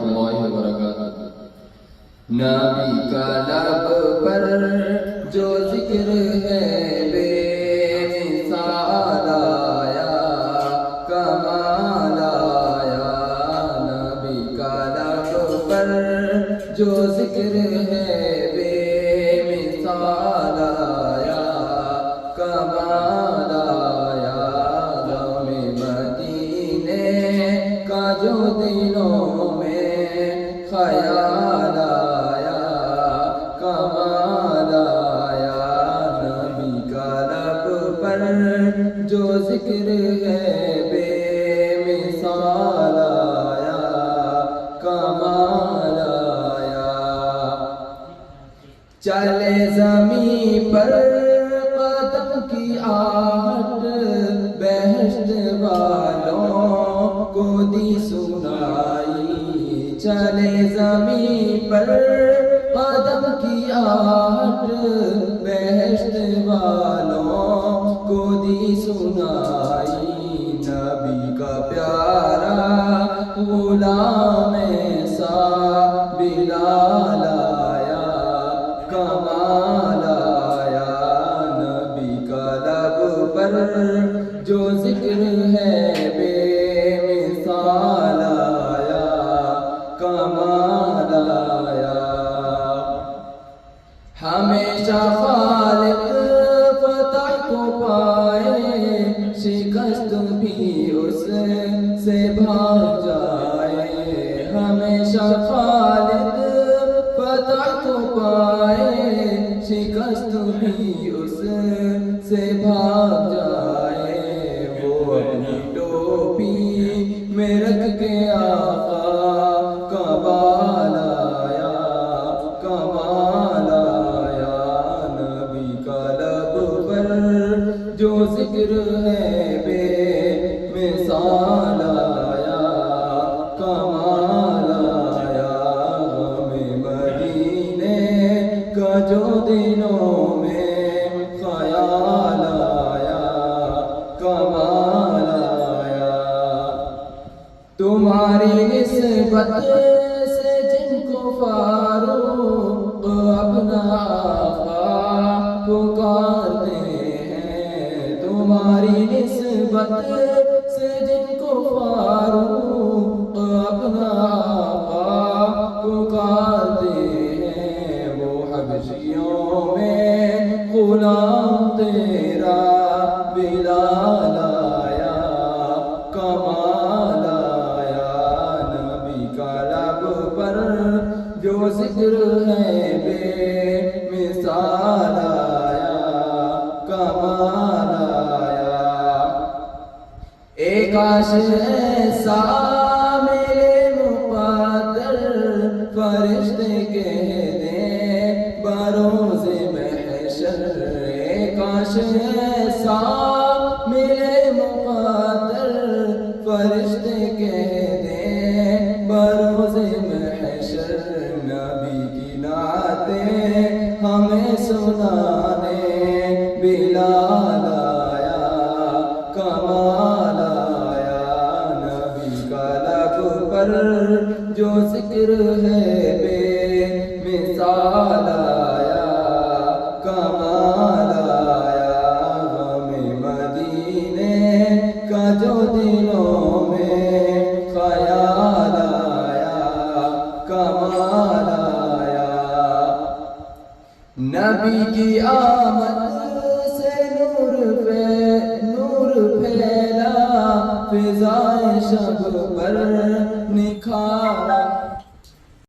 ورحمۃ اللہ وبرکاتہ۔ نبی کا لب پر جو ذکر ہے بے مثال آیا، کمال آیا۔ نبی کا لب پر جو ذکر ہے بے مثال آیا، کمال آیا۔ غم مدینے کا جو دلوں میں خیال آیا، کمال آیا۔ نبی کا لب پر جو ذکر ہے بے مثال آیا، کمال آیا۔ چلے زمین پر قدم کی آہٹ، بہشت والوں کو دی سنائی۔ چلے زمین پر قدم کی آہٹ، بہشت والوں کو دی سنائی۔ نبی کا پیارا غلام ایسا بلال آیا، کمال آیا۔ نبی کا لب پر جو ذکر ہے بے مثال آیا، کمال آیا۔ ہمیشہ خالق فتح کو پائے، شکست بھی اس سے بھاگ جائے۔ ہمیشہ خالق فتح کو پائے، شکست بھی اس سے بھاگ جائے۔ وہ اپنی ٹوپی میں رکھ کے آقا کا بال آیا، کمال آیا۔ نبی کا لب پر جو ذکر ہے بے مثال آیا، کمال آیا۔ غم مدینے کا جو دنوں میں خیال آیا، کمال آیا۔ تمہاری نسبت سے جن کو فاروق اپنا آقا پکارتے ہیں، تمہاری نسبت سے جن کو فاروق اپنا آقا پکارتے ہیں، وہ حبشیوں میں غلام تیرا بلال آیا، کمال آیا۔ نبی کا لب پر جو ذکر ہے بے مثال آیا، کمال آیا۔ ایک کاش ایسا میرے مقدر فرشتے کہہ دیں بروز محشر۔ ایک کاش ایسا میرے مقدر فرشتے کہہ دیں بروز محشر۔ نبی کی نعتیں ہمیں سنانے بلال آیا، کمال آیا۔ نبی کا لب پر جو ذکر ہے بے مثال آیا، کمال آیا۔ غم مدینے کا جو دلوں میں خیال آیا، کمال آیا۔ نبی کی آمد سے نور پھیلا، فضائے شب پر نکھارا